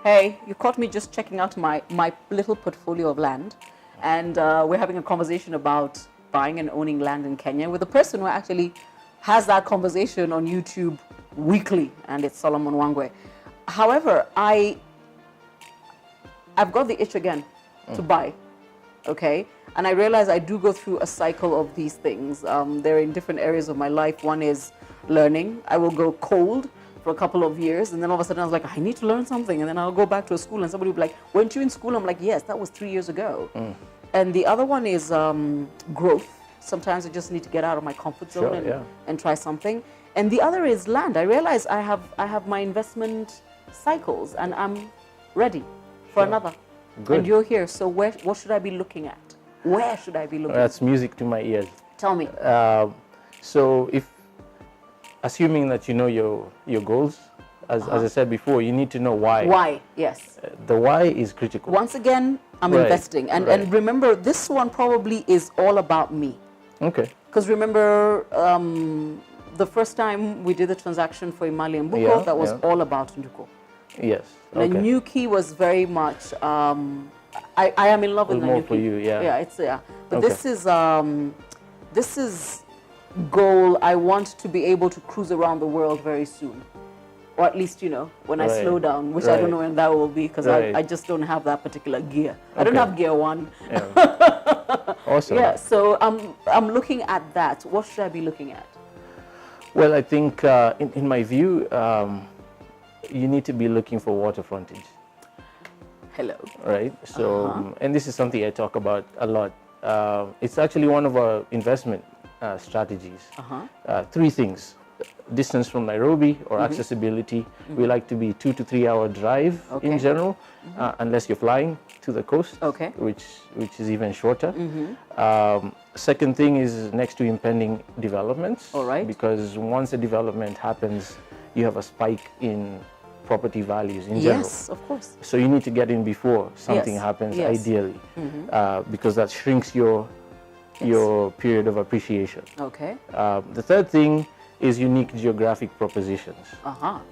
Hey, you caught me just checking out my little portfolio of land, and we're having a conversation about buying and owning land in Kenya with a person who actually has that conversation on YouTube weekly, and it's Solomon Wangwe. However, I've got the itch again to buy, okay? And I realize I do go through a cycle of these things. They're in different areas of my life. One is learning. I will go cold for a couple of years, and then all of a sudden I was like, I need to learn something, and then I'll go back to a school, and somebody will be like, weren't you in school? I'm like, yes, that was 3 years ago. And the other one is growth. Sometimes I just need to get out of my comfort zone and try something. And the other is land. I realize I have my investment cycles, and I'm ready for another. Good. And you're here, so what should I be looking at? Where should I be looking? That's music to my ears. Tell me. So assuming that you know your goals, as I said before, you need to know why. Why, yes. The why is critical. Once again, I'm investing. And remember, this one probably is all about me. Okay. Because remember, the first time we did the transaction for Imali and Buko, that was all about Nduko. Yes. The Nyuki was very much, I am in love with the more Nyuki. for you, yeah. Yeah, it's, But this is goal. I want to be able to cruise around the world very soon. Or at least, when I slow down, which I don't know when that will be, because I just don't have that particular gear. I don't have gear one. Yeah. Awesome. Yeah, so I'm looking at that. What should I be looking at? Well, I think in my view, you need to be looking for water frontage. Hello. Right. So, and this is something I talk about a lot. It's actually one of our investment strategies. Three things: distance from Nairobi or accessibility. We like to be 2 to 3 hour drive in general, unless you're flying to the coast, which is even shorter. Second thing is next to impending developments. All right. Because once a development happens, you have a spike in property values in general. Yes, of course. So you need to get in before something happens, ideally, because that shrinks your period of appreciation. Okay. The third thing is unique geographic propositions.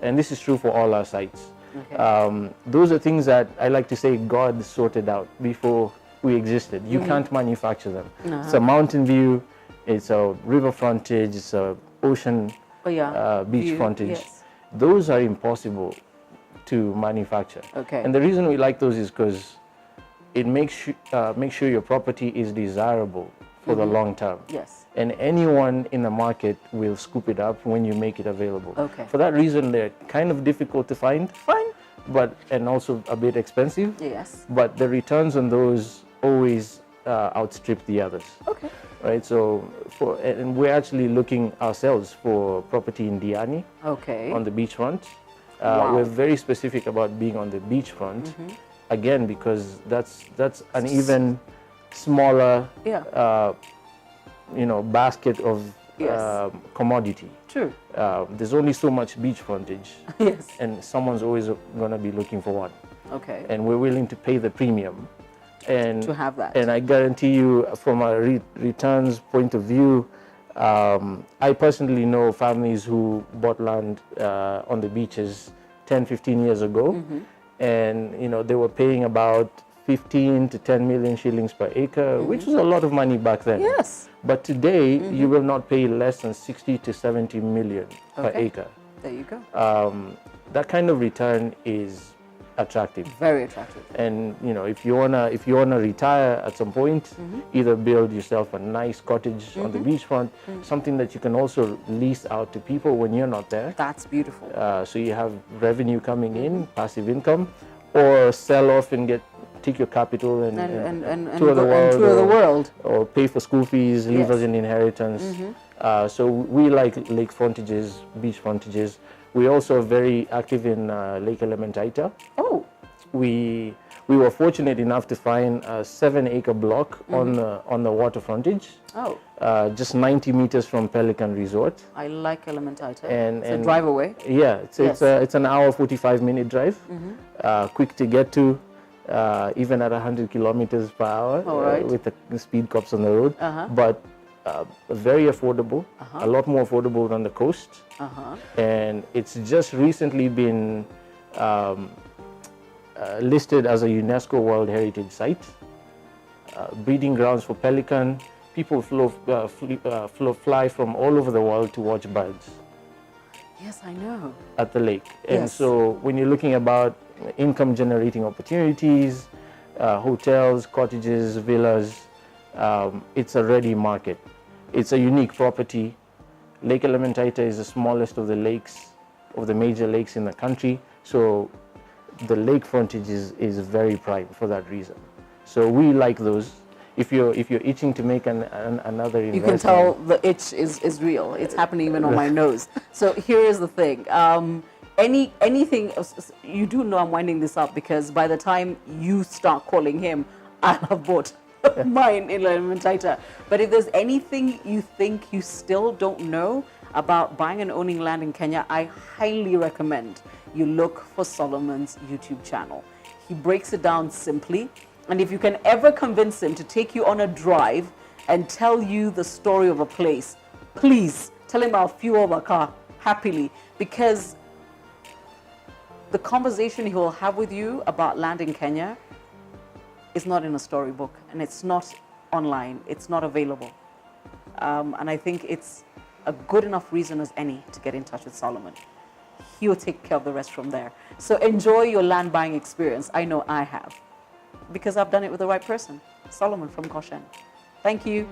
And this is true for all our sites. Okay. Those are things that I like to say God sorted out before we existed. You can't manufacture them. It's a mountain view, it's a river frontage, it's a ocean beach frontage. Yes. Those are impossible to manufacture. Okay. And the reason we like those is because it makes sure your property is desirable for the long term. Yes. And anyone in the market will scoop it up when you make it available. Okay. For that reason, they're kind of difficult to find. And also a bit expensive. Yes. But the returns on those always outstrip the others. Okay. Right. So and we're actually looking ourselves for property in Diani. Okay. On the beachfront. We're very specific about being on the beachfront. Again, because that's an even smaller basket of commodity. True. There's only so much beach frontage. Yes. And someone's always going to be looking for one. Okay. And we're willing to pay the premium. And to have that. And I guarantee you, from a returns point of view, I personally know families who bought land on the beaches 10, 15 years ago. And, they were paying about 15 to 10 million shillings per acre, which was a lot of money back then. Yes. But today, you will not pay less than 60 to 70 million per acre. There you go. That kind of return is attractive. Very attractive. And if you wanna retire at some point, either build yourself a nice cottage on the beachfront, something that you can also lease out to people when you're not there. That's beautiful. So you have revenue coming in, passive income, or sell off and take your capital and tour the world, or pay for school fees, leave us an inheritance. So we like lake frontages, beach frontages. We also are very active in Lake Elementaita. Oh. We were fortunate enough to find a 7-acre block on the water frontage. Oh. Just 90 meters from Pelican Resort. I like Elementaita. And it's a drive away. Yeah, it's an hour 45-minute drive. Quick to get to, even at 100 kilometers per hour. With the speed cops on the road. But very affordable, a lot more affordable than the coast. And it's just recently been listed as a UNESCO World Heritage Site. Breeding grounds for pelican. People fly from all over the world to watch birds. Yes, I know. At the lake. And Yes. so when you're looking about income generating opportunities, hotels, cottages, villas, it's a ready market. It's a unique property. Lake Elementaita is the smallest of the lakes, of the major lakes in the country. So the lake frontage is very prime for that reason. So we like those. If you're itching to make another investment, you can tell the itch is real. It's happening even on my nose. So here is the thing. Anything you do know, I'm winding this up because by the time you start calling him, I'll have bought mine in Elementaita. But if there's anything you think you still don't know about buying and owning land in Kenya, I highly recommend you look for Solomon's YouTube channel. He breaks it down simply. And if you can ever convince him to take you on a drive and tell you the story of a place, please tell him I'll fuel the car happily, because the conversation he will have with you about land in Kenya is not in a storybook, and it's not online, it's not available. And I think it's a good enough reason as any to get in touch with Solomon. He will take care of the rest from there. So enjoy your land buying experience. I know I have, because I've done it with the right person, Solomon from Goshen. Thank you.